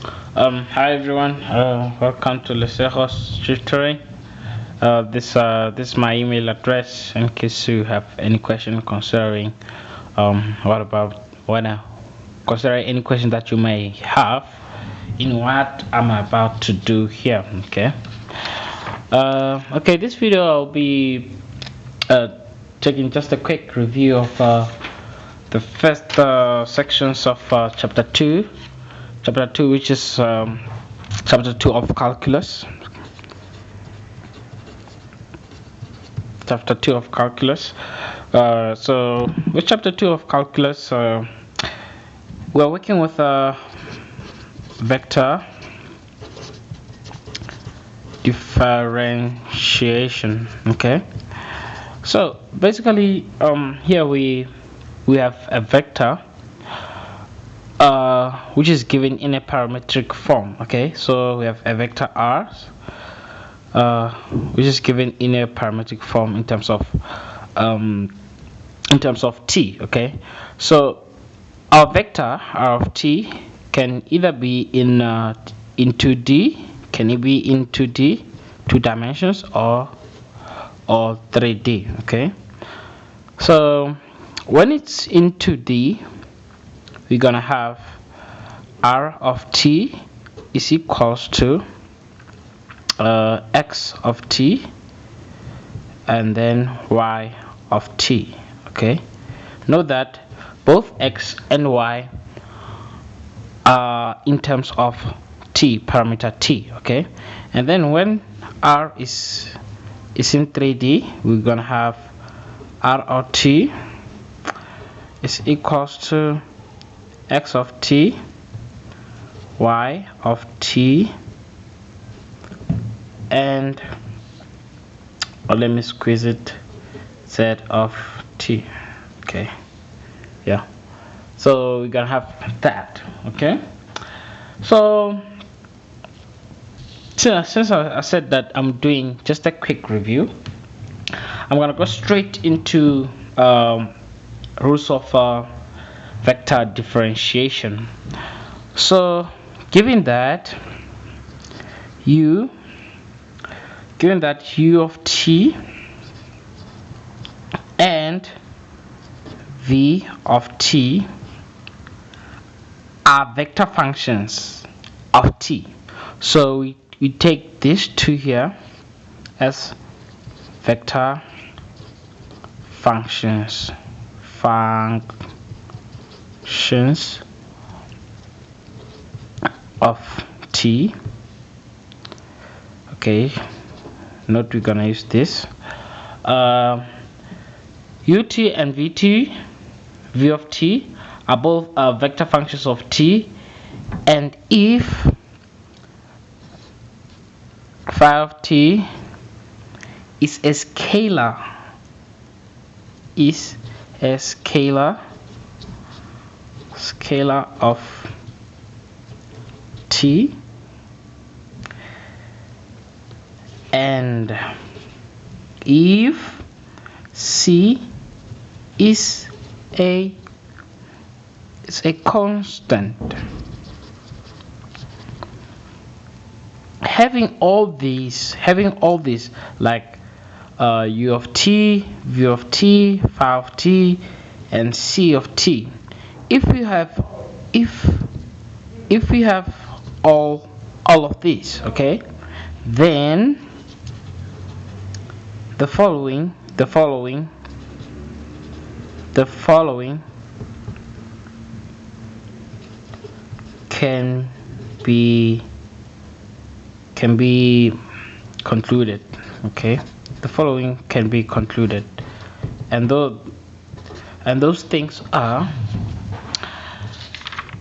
Hi everyone. Welcome to Lesejo's tutoring. This is my email address in case you have any question concerning what about when considering any question that you may have in what I'm about to do here. Okay. This video I'll be taking just a quick review of the first sections of chapter 2, which is chapter 2 of calculus. Chapter 2 of calculus. So with chapter 2 of calculus, we're working with a vector differentiation. Okay, so basically here we have a vector which is given in a parametric form. Okay, so we have a vector r which is given in a parametric form in terms of t. Okay, so our vector r of t can either be in 2D, can it be in 2D, 2 dimensions, or 3D. Okay, so when it's in 2D, we're gonna have r of t is equals to x of t and then y of t. Okay, note that both x and y are in terms of t, parameter t. Okay, and then when r is in 3D, we're gonna have r of t is equals to x of t, y of t, and let me squeeze it, z of t. Okay, yeah, so we're gonna have that. Okay, so since I said that I'm doing just a quick review, I'm gonna go straight into rules of vector differentiation. So given that u of t and v of t are vector functions of t, so we take these two here as vector functions of t. Okay, note we're gonna use this ut and v of t are both vector functions of t, and if phi of t is a scalar of t, and if c is a constant. Having all these like u of t, v of t, phi of t, and c of t, if we have all of these, okay, then the following can be concluded. Okay, the following can be concluded, and those things are,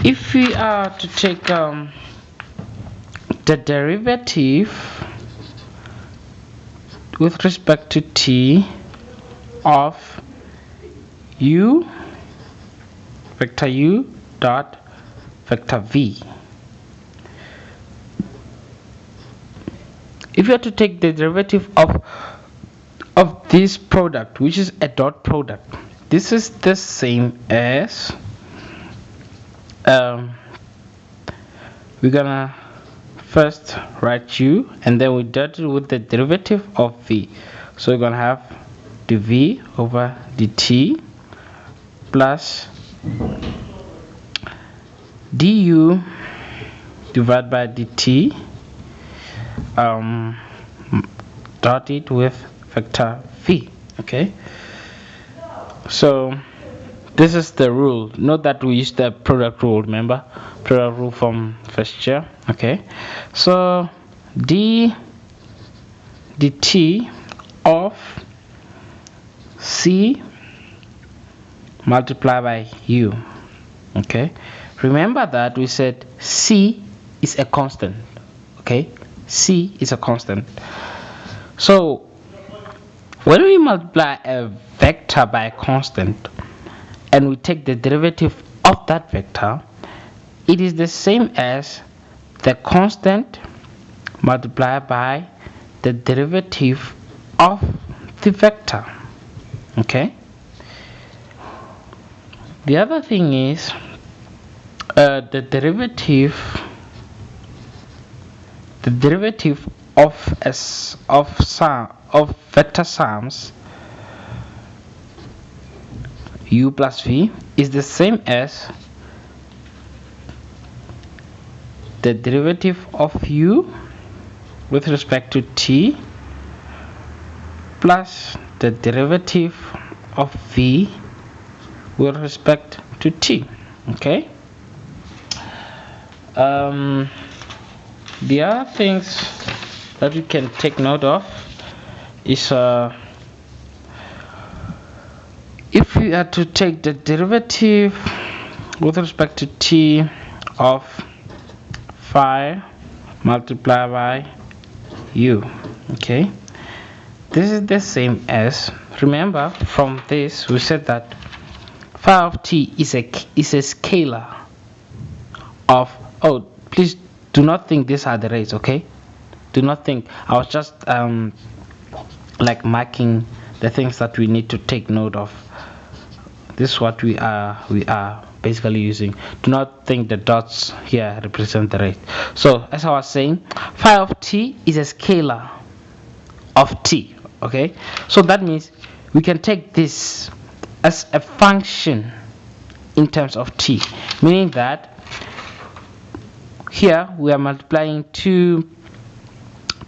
if we are to take the derivative with respect to t of u, vector u dot vector v. If you are to take the derivative of this product, which is a dot product, this is the same as we're gonna first write u, and then we dot it with the derivative of v. So we're gonna have dv over dt plus du divided by dt, dot it with vector v. Okay, so this is the rule. Note that we use the product rule. Remember, product rule from first year. Okay, so dt of c multiplied by u. Okay, remember that we said c is a constant. Okay, c is a constant. So when we multiply a vector by a constant and we take the derivative of that vector, it is the same as the constant multiplied by the derivative of the vector. Okay, the other thing is the derivative of vector sums u plus v is the same as the derivative of u with respect to t plus the derivative of v with respect to t. Okay, the other things that we can take note of is if we are to take the derivative with respect to t of phi multiplied by u. Okay, this is the same as, remember from this we said that phi of t is a scalar of, oh please do not think these are the rays. Okay, do not think I was just like marking the things that we need to take note of. This is what we are basically using. Do not think the dots here represent the rate. So as I was saying, phi of t is a scalar of t. Okay, so that means we can take this as a function in terms of t, meaning that here we are multiplying two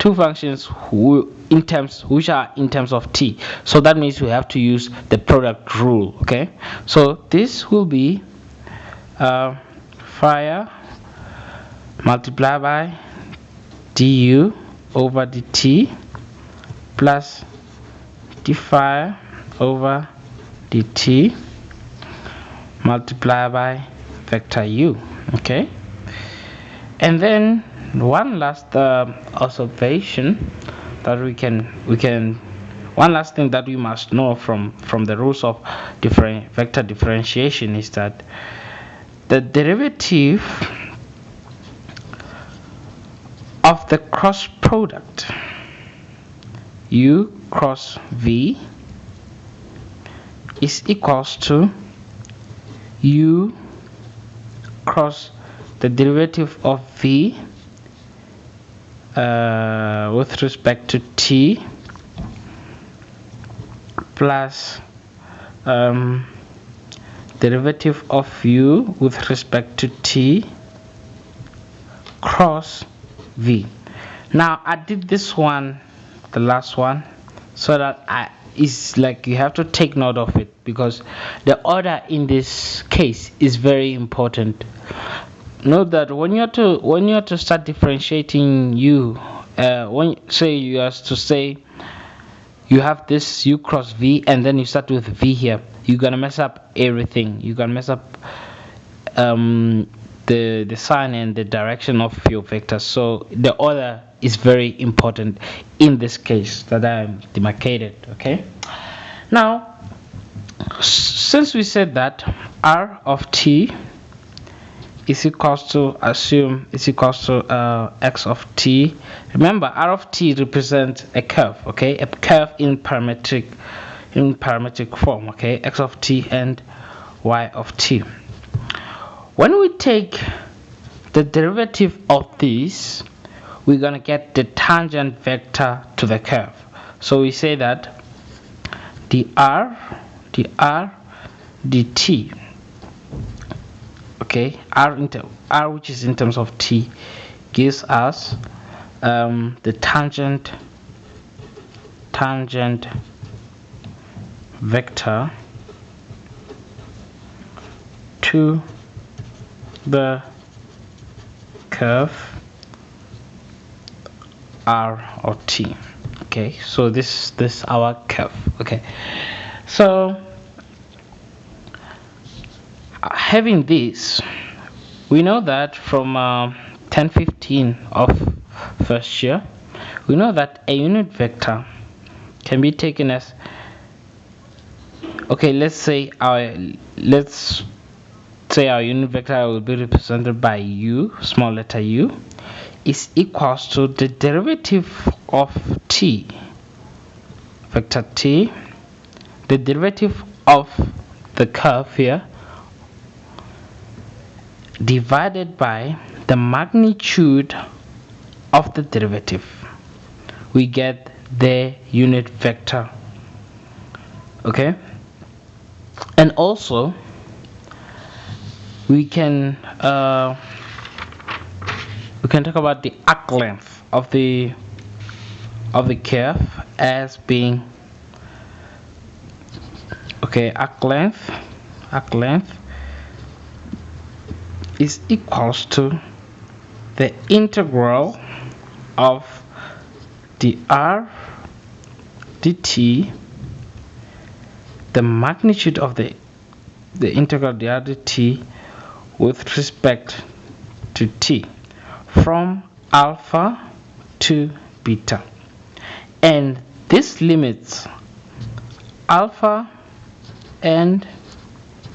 functions which are in terms of t. So that means we have to use the product rule. Okay, so this will be phi multiplied by du over dt plus d phi over dt multiplied by vector u. Okay, and then one last observation that we can one last thing that we must know from the rules of vector differentiation is that the derivative of the cross product u cross v is equals to u cross the derivative of v with respect to t plus derivative of u with respect to t cross v. Now I did this one, the last one, so that it's like you have to take note of it, because the order in this case is very important. Note that when you have to start differentiating u, when say you have to say you have this u cross v and then you start with v here, you're gonna mess up everything. You're gonna mess up the sign and the direction of your vectors. So the order is very important in this case that I demarcated. Okay, now since we said that r of t is equals to, assume is equals to x of t. Remember, r of t represents a curve. Okay, a curve in parametric form. Okay, x of t and y of t. When we take the derivative of this, we're gonna get the tangent vector to the curve. So we say that dr dt, okay, r which is in terms of t, gives us the tangent vector to the curve r or t. Okay, so this our curve. Okay, so having this, we know that from 1015 of first year, we know that a unit vector can be taken as, okay, let's say our unit vector will be represented by u, small letter u, is equals to the derivative of t, vector t, the derivative of the curve here, divided by the magnitude of the derivative. We get the unit vector. Okay, and also we can talk about the arc length of the curve as being, okay, arc length is equals to the integral of dr dt, the magnitude of the integral dr dt with respect to t, from alpha to beta, and this limits alpha and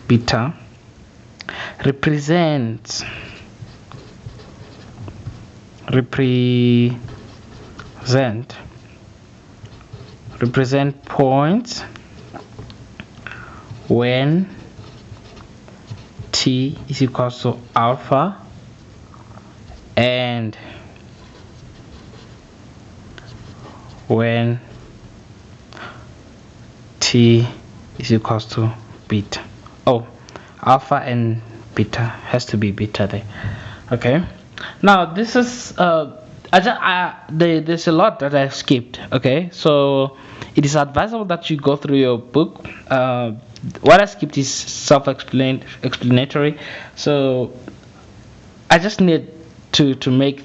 beta represent points when t is equals to alpha and when t is equals to beta. Oh, alpha and beta has to be beta there. Okay, now this is there's a lot that I skipped. Okay, so it is advisable that you go through your book. What I skipped is self-explanatory, so I just need to make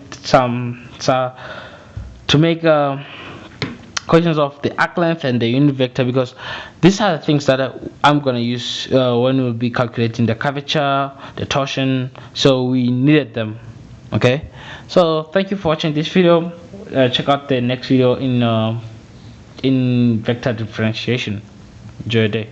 questions of the arc length and the unit vector, because these are the things that I'm going to use when we'll be calculating the curvature, the torsion, so we needed them. Okay, so thank you for watching this video. Check out the next video in vector differentiation. Enjoy your day.